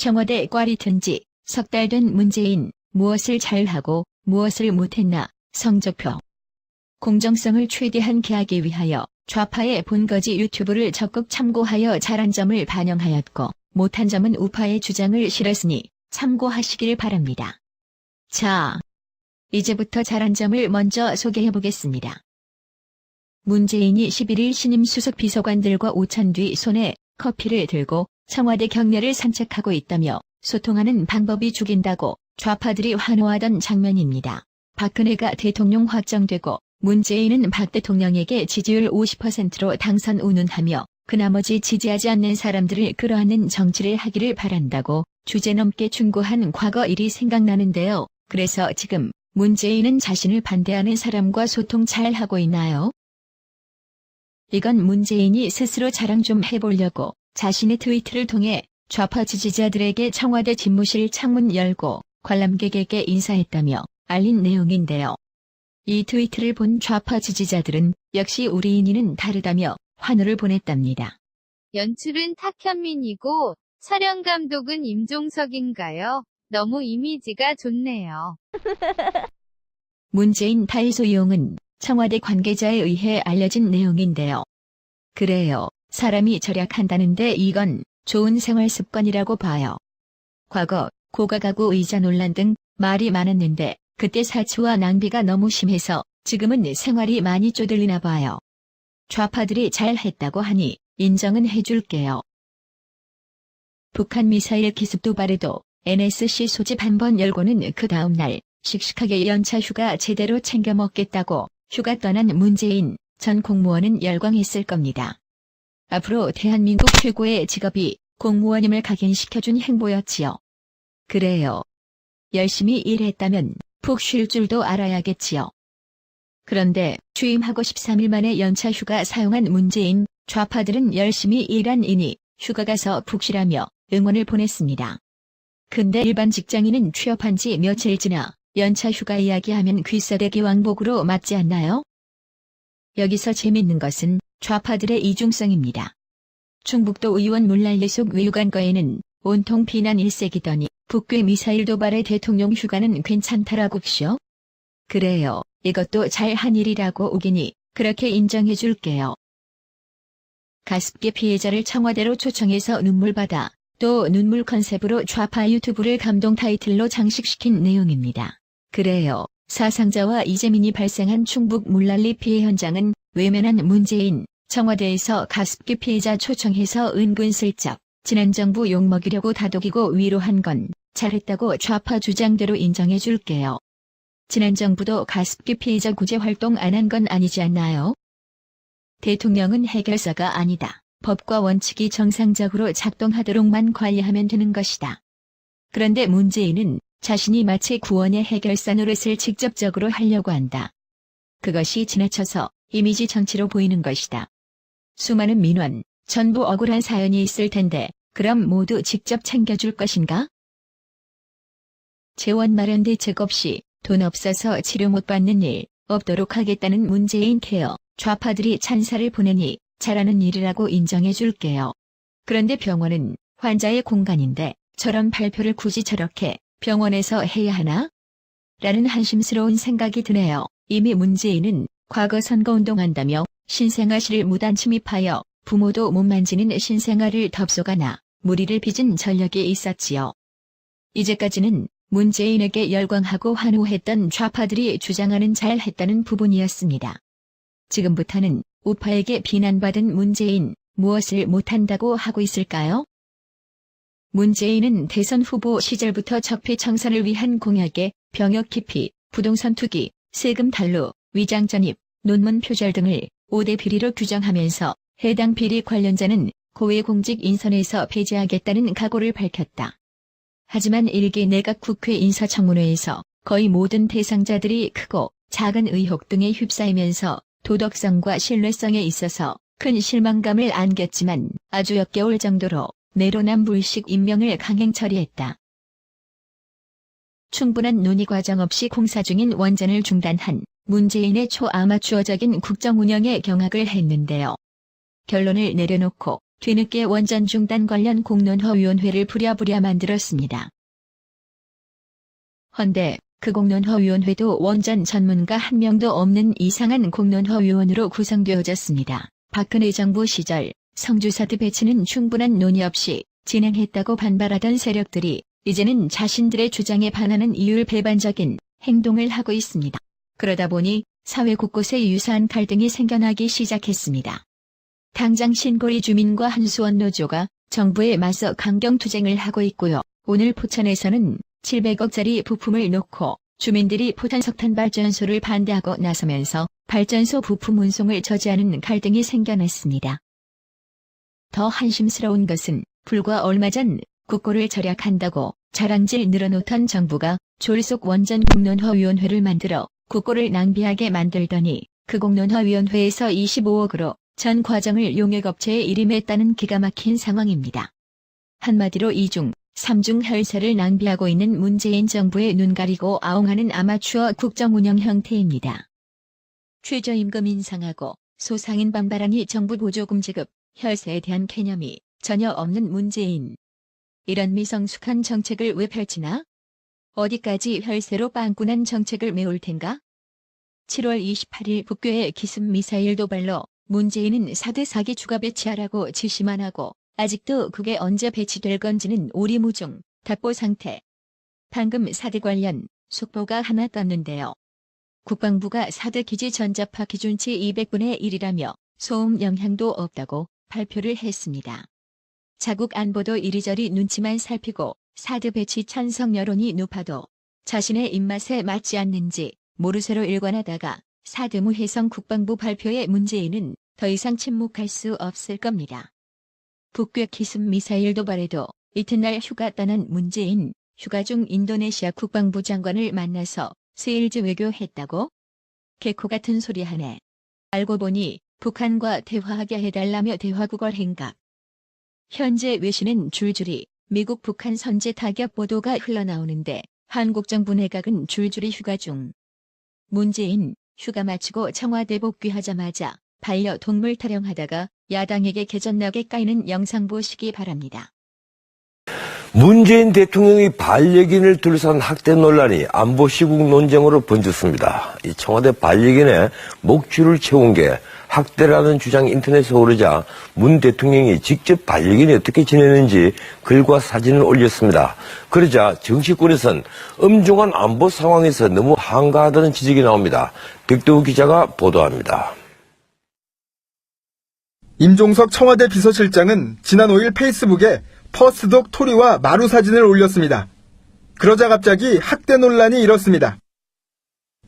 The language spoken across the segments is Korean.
청와대 꽈리 튼지 석 달 된 문재인, 무엇을 잘하고 무엇을 못했나, 성적표. 공정성을 최대한 기하기 위하여 좌파의 본거지 유튜브를 적극 참고하여 잘한 점을 반영하였고 못한 점은 우파의 주장을 실었으니 참고하시길 바랍니다. 자, 이제부터 잘한 점을 먼저 소개해보겠습니다. 문재인이 11일 신임 수석 비서관들과 오찬 뒤 손에 커피를 들고 청와대 경내를 산책하고 있다며 소통하는 방법이 죽인다고 좌파들이 환호하던 장면입니다. 박근혜가 대통령 확정되고 문재인은 박 대통령에게 지지율 50%로 당선 운운하며 그 나머지 지지하지 않는 사람들을 끌어안는 정치를 하기를 바란다고 주제넘게 충고한 과거 일이 생각나는데요. 그래서 지금 문재인은 자신을 반대하는 사람과 소통 잘 하고 있나요? 이건 문재인이 스스로 자랑 좀 해보려고 자신의 트위터를 통해 좌파 지지자들에게 청와대 집무실 창문 열고 관람객에게 인사했다며 알린 내용인데요. 이 트위터를 본 좌파 지지자들은 역시 우리인이는 다르다며 환호를 보냈답니다. 연출은 탁현민이고 촬영 감독은 임종석인가요? 너무 이미지가 좋네요. 문재인 다이소 이용은 청와대 관계자에 의해 알려진 내용인데요. 그래요. 사람이 절약한다는데 이건 좋은 생활 습관이라고 봐요. 과거 고가 가구 이자 논란 등 말이 많았는데 그때 사치와 낭비가 너무 심해서 지금은 생활이 많이 쪼들리나 봐요. 좌파들이 잘했다고 하니 인정은 해줄게요. 북한 미사일 기습 도발에도 NSC 소집 한번 열고는 그 다음날 씩씩하게 연차 휴가 제대로 챙겨 먹겠다고 휴가 떠난 문재인 전 공무원은 열광했을 겁니다. 앞으로 대한민국 최고의 직업이 공무원임을 각인시켜준 행보였지요. 그래요. 열심히 일했다면 푹 쉴 줄도 알아야겠지요. 그런데 취임하고 13일 만에 연차 휴가 사용한 문재인, 좌파들은 열심히 일한 이니 휴가 가서 푹 쉬라며 응원을 보냈습니다. 근데 일반 직장인은 취업한 지 며칠 지나 연차 휴가 이야기하면 귀싸대기 왕복으로 맞지 않나요? 여기서 재밌는 것은 좌파들의 이중성입니다. 충북도 의원 물난리 속 외유관과에는 온통 비난 일색이더니 북괴 미사일 도발의 대통령 휴가는 괜찮다라고쇼? 그래요. 이것도 잘한 일이라고 우기니 그렇게 인정해줄게요. 가습기 피해자를 청와대로 초청해서 눈물바다, 또 눈물 컨셉으로 좌파 유튜브를 감동 타이틀로 장식시킨 내용입니다. 그래요. 사상자와 이재민이 발생한 충북 물난리 피해 현장은 외면한 문재인, 청와대에서 가습기 피해자 초청해서 은근슬쩍 지난 정부 욕먹이려고 다독이고 위로한 건 잘했다고 좌파 주장대로 인정해줄게요. 지난 정부도 가습기 피해자 구제 활동 안 한 건 아니지 않나요? 대통령은 해결사가 아니다. 법과 원칙이 정상적으로 작동하도록만 관리하면 되는 것이다. 그런데 문재인은 자신이 마치 구원의 해결사 노릇을 직접적으로 하려고 한다. 그것이 지나쳐서 이미지 정치로 보이는 것이다. 수많은 민원, 전부 억울한 사연이 있을 텐데 그럼 모두 직접 챙겨줄 것인가? 재원 마련 대책 없이 돈 없어서 치료 못 받는 일 없도록 하겠다는 문재인 케어, 좌파들이 찬사를 보내니 잘하는 일이라고 인정해줄게요. 그런데 병원은 환자의 공간인데 저런 발표를 굳이 저렇게 병원에서 해야 하나? 라는 한심스러운 생각이 드네요. 이미 문재인은 과거 선거운동한다며 신생아실을 무단 침입하여 부모도 못 만지는 신생아를 덥석하나 무리를 빚은 전력이 있었지요. 이제까지는 문재인에게 열광하고 환호했던 좌파들이 주장하는 잘했다는 부분이었습니다. 지금부터는 우파에게 비난받은 문재인, 무엇을 못한다고 하고 있을까요? 문재인은 대선 후보 시절부터 적폐청산을 위한 공약에 병역 기피, 부동산 투기, 세금 탈루, 위장 전입, 논문 표절 등을 5대 비리로 규정하면서 해당 비리 관련자는 고위공직 인선에서 배제하겠다는 각오를 밝혔다. 하지만 1기 내각 국회 인사청문회에서 거의 모든 대상자들이 크고 작은 의혹 등에 휩싸이면서 도덕성과 신뢰성에 있어서 큰 실망감을 안겼지만 아주 역겨울 정도로 내로남불식 임명을 강행 처리했다. 충분한 논의 과정 없이 공사 중인 원전을 중단한 문재인의 초아마추어적인 국정 운영에 경악을 했는데요. 결론을 내려놓고 뒤늦게 원전 중단 관련 공론화위원회를 부랴부랴 만들었습니다. 헌데 그 공론화위원회도 원전 전문가 한 명도 없는 이상한 공론화위원으로 구성되어졌습니다. 박근혜 정부 시절 성주사드 배치는 충분한 논의 없이 진행했다고 반발하던 세력들이 이제는 자신들의 주장에 반하는 이율배반적인 행동을 하고 있습니다. 그러다 보니 사회 곳곳에 유사한 갈등이 생겨나기 시작했습니다. 당장 신고리 주민과 한수원 노조가 정부에 맞서 강경투쟁을 하고 있고요. 오늘 포천에서는 700억짜리 부품을 놓고 주민들이 포탄석탄 발전소를 반대하고 나서면서 발전소 부품 운송을 저지하는 갈등이 생겨났습니다. 더 한심스러운 것은 불과 얼마 전 국고를 절약한다고 자랑질 늘어놓던 정부가 졸속 원전 공론화위원회를 만들어 국고를 낭비하게 만들더니 그 공론화위원회에서 25억으로 전 과정을 용역업체에 일임했다는 기가 막힌 상황입니다. 한마디로 2중, 3중 혈세를 낭비하고 있는 문재인 정부의 눈 가리고 아웅하는 아마추어 국정운영 형태입니다. 최저임금 인상하고 소상인 반발하니 정부 보조금 지급, 혈세에 대한 개념이 전혀 없는 문재인. 이런 미성숙한 정책을 왜 펼치나? 어디까지 혈세로 빵꾸난 정책을 메울 텐가? 7월 28일 북교의 기습 미사일 도발로 문재인은 사드 4기 추가 배치하라고 지시만 하고 아직도 그게 언제 배치될 건지는 오리무중, 답보 상태. 방금 사드 관련 속보가 하나 떴는데요. 국방부가 사드 기지 전자파 기준치 200분의 1이라며 소음 영향도 없다고 발표를 했습니다. 자국 안보도 이리저리 눈치만 살피고 사드 배치 찬성 여론이 높아도 자신의 입맛에 맞지 않는지 모르쇠로 일관하다가 사드 무해성 국방부 발표에 문재인은 더 이상 침묵할 수 없을 겁니다. 북괴 기습 미사일 도발에도 이튿날 휴가 떠난 문재인, 휴가 중 인도네시아 국방부 장관을 만나서 세일즈 외교했다고? 개코 같은 소리 하네. 알고 보니 북한과 대화하게 해달라며 대화구걸 행각. 현재 외신은 줄줄이 미국 북한 선제 타격 보도가 흘러나오는데 한국 정부 내각은 줄줄이 휴가 중. 문재인, 휴가 마치고 청와대 복귀하자마자 반려동물 타령하다가 야당에게 개전나게 까이는 영상 보시기 바랍니다. 문재인 대통령의 반려견을 둘러싼 학대 논란이 안보 시국 논쟁으로 번졌습니다. 이 청와대 반려견의 목줄을 채운 게 학대라는 주장이 인터넷에 오르자 문 대통령이 직접 반려견이 어떻게 지내는지 글과 사진을 올렸습니다. 그러자 정치권에선 엄중한 안보 상황에서 너무 한가하다는 지적이 나옵니다. 백도우 기자가 보도합니다. 임종석 청와대 비서실장은 지난 5일 페이스북에 퍼스독 토리와 마루 사진을 올렸습니다. 그러자 갑자기 학대 논란이 일었습니다.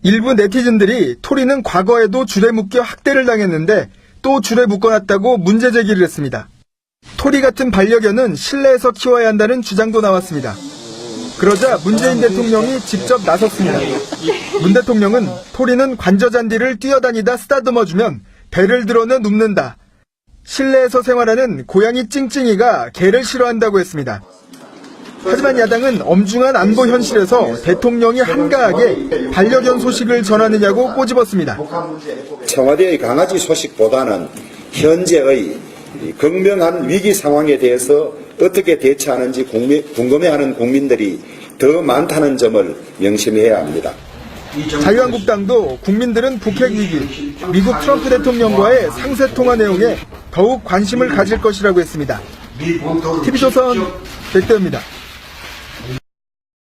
일부 네티즌들이 토리는 과거에도 줄에 묶여 학대를 당했는데 또 줄에 묶어놨다고 문제 제기를 했습니다. 토리 같은 반려견은 실내에서 키워야 한다는 주장도 나왔습니다. 그러자 문재인 대통령이 직접 나섰습니다. 문 대통령은 토리는 관저잔디를 뛰어다니다 쓰다듬어주면 배를 들어는 눕는다. 실내에서 생활하는 고양이 찡찡이가 개를 싫어한다고 했습니다. 하지만 야당은 엄중한 안보 현실에서 대통령이 한가하게 반려견 소식을 전하느냐고 꼬집었습니다. 청와대의 강아지 소식보다는 현재의 극명한 위기 상황에 대해서 어떻게 대처하는지 궁금해하는 국민들이 더 많다는 점을 명심해야 합니다. 자유한국당도 국민들은 북핵 위기, 미국 트럼프 대통령과의 상세 통화 내용에 더욱 관심을 가질 것이라고 했습니다. TV조선 백대우입니다.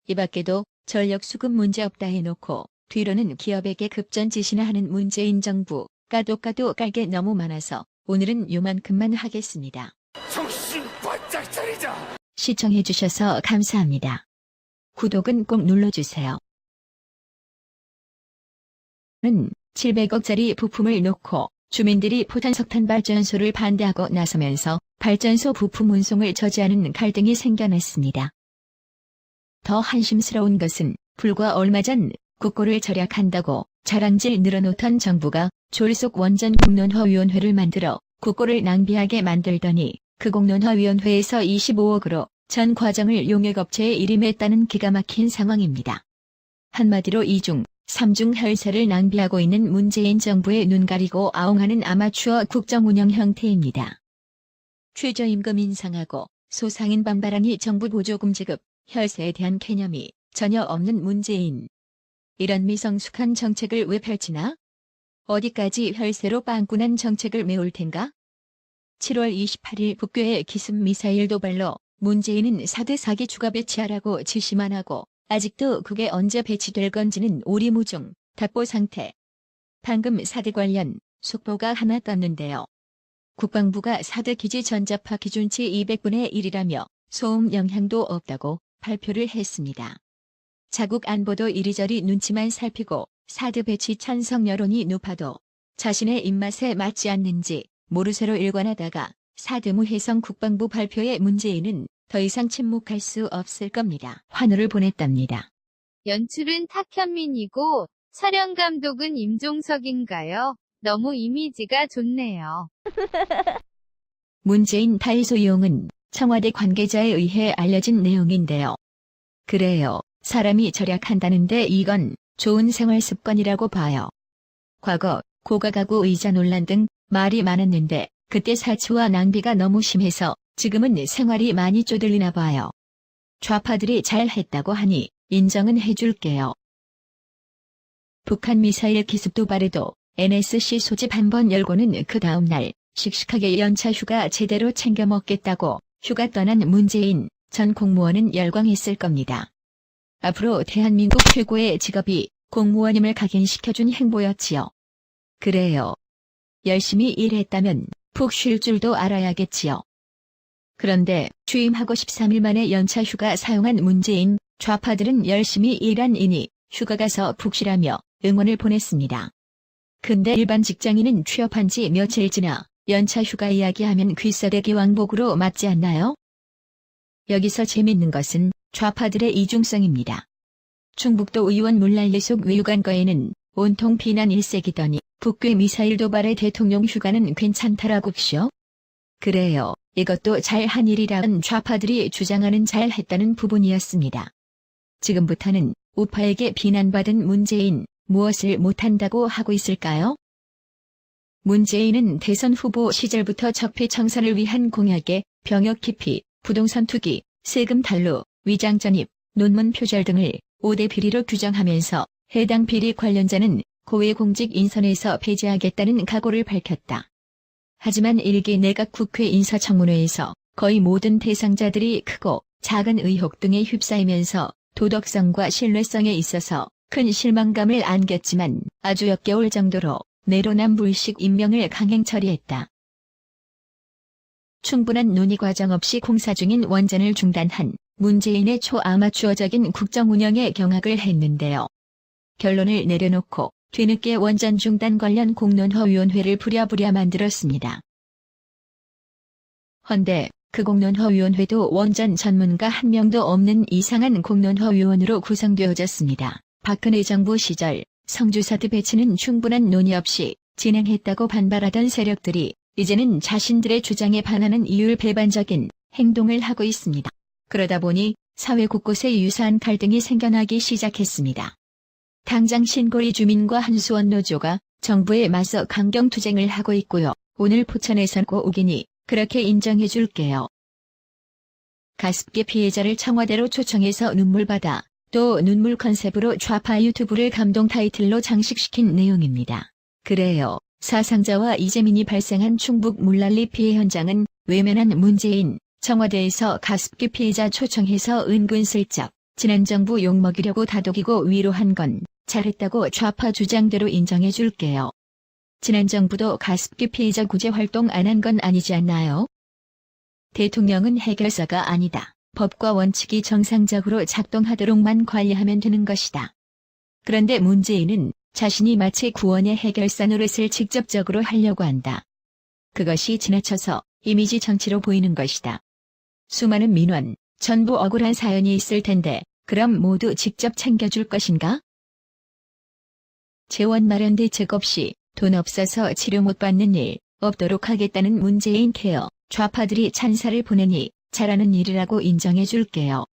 이 밖에도 전력 수급 문제 없다 해놓고 뒤로는 기업에게 급전 지시나 하는 문재인 정부 까도 깔게 너무 많아서 오늘은 요만큼만 하겠습니다. 정신 바짝 차리자. 시청해주셔서 감사합니다. 구독은 꼭 눌러주세요. 700억짜리 부품을 놓고 주민들이 포탄석탄 발전소를 반대하고 나서면서 발전소 부품 운송을 저지하는 갈등이 생겨났습니다. 더 한심스러운 것은 불과 얼마 전 국고를 절약한다고 자랑질 늘어놓던 정부가 졸속 원전 공론화위원회를 만들어 국고를 낭비하게 만들더니 그 공론화위원회에서 25억으로 전 과정을 용역업체에 일임했다는 기가 막힌 상황입니다. 한마디로 2중, 3중 혈세를 낭비하고 있는 문재인 정부의 눈 가리고 아웅하는 아마추어 국정운영 형태입니다. 최저임금 인상하고 소상인 반발하니 정부 보조금 지급, 혈세에 대한 개념이 전혀 없는 문재인. 이런 미성숙한 정책을 왜 펼치나? 어디까지 혈세로 빵꾸난 정책을 메울 텐가? 7월 28일 북괴의 기습 미사일 도발로 문재인은 4대 4기 추가 배치하라고 지시만 하고 아직도 그게 언제 배치될 건지는 오리무중, 답보 상태. 방금 4대 관련 속보가 하나 떴는데요. 국방부가 4대 기지 전자파 기준치 200분의 1이라며 소음 영향도 없다고 발표를 했습니다. 자국 안보도 이리저리 눈치만 살피고 4대 배치 찬성 여론이 높아도 자신의 입맛에 맞지 않는지 모르쇠로 일관하다가 4대 무해성 국방부 발표에 문재인은 더 이상 침묵할 수 없을 겁니다. 환호를 보냈답니다. 연출은 탁현민이고 촬영 감독은 임종석인가요? 너무 이미지가 좋네요. 문재인 다이소 이용은 청와대 관계자에 의해 알려진 내용인데요. 그래요. 사람이 절약한다는데 이건 좋은 생활 습관이라고 봐요. 과거 고가 가구 이자 논란 등 말이 많았는데 그때 사치와 낭비가 너무 심해서 지금은 생활이 많이 쪼들리나 봐요. 좌파들이 잘했다고 하니 인정은 해줄게요. 북한 미사일 기습 도발에도 NSC 소집 한번 열고는 그 다음날 씩씩하게 연차 휴가 제대로 챙겨 먹겠다고 휴가 떠난 문재인 전 공무원은 열광했을 겁니다. 앞으로 대한민국 최고의 직업이 공무원임을 각인시켜준 행보였지요. 그래요. 열심히 일했다면 푹 쉴 줄도 알아야겠지요. 그런데 취임하고 13일 만에 연차 휴가 사용한 문재인, 좌파들은 열심히 일한 이니 휴가 가서 푹 쉬라며 응원을 보냈습니다. 근데 일반 직장인은 취업한 지 며칠 지나 연차 휴가 이야기하면 귀싸대기 왕복으로 맞지 않나요? 여기서 재밌는 것은 좌파들의 이중성입니다. 충북도 의원 물난리 속 외유관거에는 온통 비난 일색이더니 북괴 미사일 도발의 대통령 휴가는 괜찮다라고쇼? 그래요. 이것도 잘한 일이라는 좌파들이 주장하는 잘했다는 부분이었습니다. 지금부터는 우파에게 비난받은 문재인, 무엇을 못한다고 하고 있을까요? 문재인은 대선 후보 시절부터 적폐청산을 위한 공약에 병역 기피, 부동산 투기, 세금 탈루, 위장 전입, 논문 표절 등을 5대 비리로 규정하면서 해당 비리 관련자는 고위공직 인선에서 배제하겠다는 각오를 밝혔다. 하지만 일기 내각 국회 인사청문회에서 거의 모든 대상자들이 크고 작은 의혹 등에 휩싸이면서 도덕성과 신뢰성에 있어서 큰 실망감을 안겼지만 아주 역겨울 정도로 내로남불식 임명을 강행 처리했다. 충분한 논의 과정 없이 공사 중인 원전을 중단한 문재인의 초아마추어적인 국정 운영에 경악을 했는데요. 결론을 내려놓고 뒤늦게 원전 중단 관련 공론화위원회를 부랴부랴 만들었습니다. 헌데 그 공론화위원회도 원전 전문가 한 명도 없는 이상한 공론화위원으로 구성되어졌습니다. 박근혜 정부 시절 성주사드 배치는 충분한 논의 없이 진행했다고 반발하던 세력들이 이제는 자신들의 주장에 반하는 이율배반적인 행동을 하고 있습니다. 그러다 보니 사회 곳곳에 유사한 갈등이 생겨나기 시작했습니다. 당장 신고리 주민과 한수원 노조가 정부에 맞서 강경투쟁을 하고 있고요. 오늘 포천에선 고우기니 그렇게 인정해줄게요. 가습기 피해자를 청와대로 초청해서 눈물바다, 또 눈물 컨셉으로 좌파 유튜브를 감동 타이틀로 장식시킨 내용입니다. 그래요. 사상자와 이재민이 발생한 충북 물난리 피해 현장은 외면한 문재인, 청와대에서 가습기 피해자 초청해서 은근슬쩍 지난 정부 욕먹이려고 다독이고 위로한 건 잘했다고 좌파 주장대로 인정해줄게요. 지난 정부도 가습기 피해자 구제 활동 안 한 건 아니지 않나요? 대통령은 해결사가 아니다. 법과 원칙이 정상적으로 작동하도록만 관리하면 되는 것이다. 그런데 문재인은 자신이 마치 구원의 해결사 노릇을 직접적으로 하려고 한다. 그것이 지나쳐서 이미지 정치로 보이는 것이다. 수많은 민원, 전부 억울한 사연이 있을 텐데 그럼 모두 직접 챙겨줄 것인가? 재원 마련 대책 없이 돈 없어서 치료 못 받는 일 없도록 하겠다는 문재인 케어, 좌파들이 찬사를 보내니 잘하는 일이라고 인정해줄게요.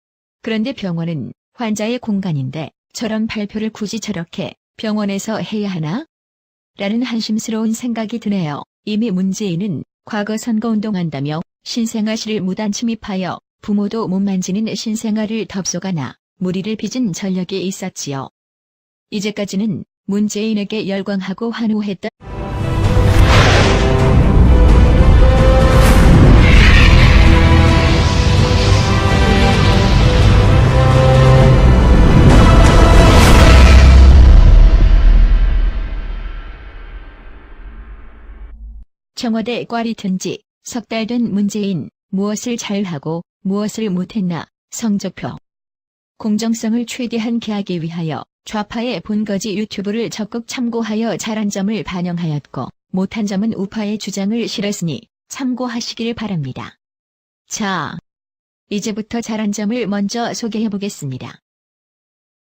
그런데 병원은 환자의 공간인데 저런 발표를 굳이 저렇게 병원에서 해야 하나? 라는 한심스러운 생각이 드네요. 이미 문재인은 과거 선거운동한다며 신생아실을 무단 침입하여 부모도 못 만지는 신생아를 덥석하나 무리를 빚은 전력이 있었지요. 이제까지는 문재인에게 열광하고 환호했던 청와대 꽈리 튼 지 석 달 된 문재인, 무엇을 잘하고 무엇을 못했나, 성적표. 공정성을 최대한 개하기 위하여 좌파의 본거지 유튜브를 적극 참고하여 잘한 점을 반영하였고 못한 점은 우파의 주장을 실었으니 참고하시길 바랍니다. 자, 이제부터 잘한 점을 먼저 소개해보겠습니다.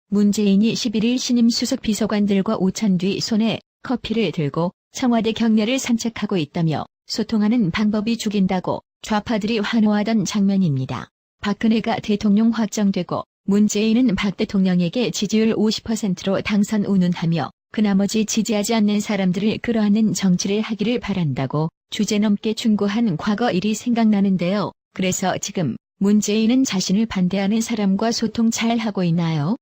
문재인이 11일 신임 수석 비서관들과 오찬 뒤 손에 커피를 들고 청와대 경내를 산책하고 있다며 소통하는 방법이 죽인다고 좌파들이 환호하던 장면입니다. 박근혜가 대통령 확정되고 문재인은 박 대통령에게 지지율 50%로 당선 운운하며 그 나머지 지지하지 않는 사람들을 끌어안는 정치를 하기를 바란다고 주제넘게 충고한 과거 일이 생각나는데요. 그래서 지금 문재인은 자신을 반대하는 사람과 소통 잘 하고 있나요?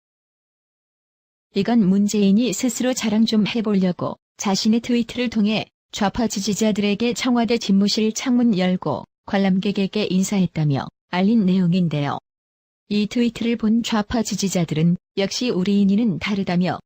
이건 문재인이 스스로 자랑 좀 해보려고 자신의 트위터를 통해 좌파 지지자들에게 청와대 집무실 창문 열고 관람객에게 인사했다며 알린 내용인데요. 이 트위터를 본 좌파 지지자들은 역시 우리인이는 다르다며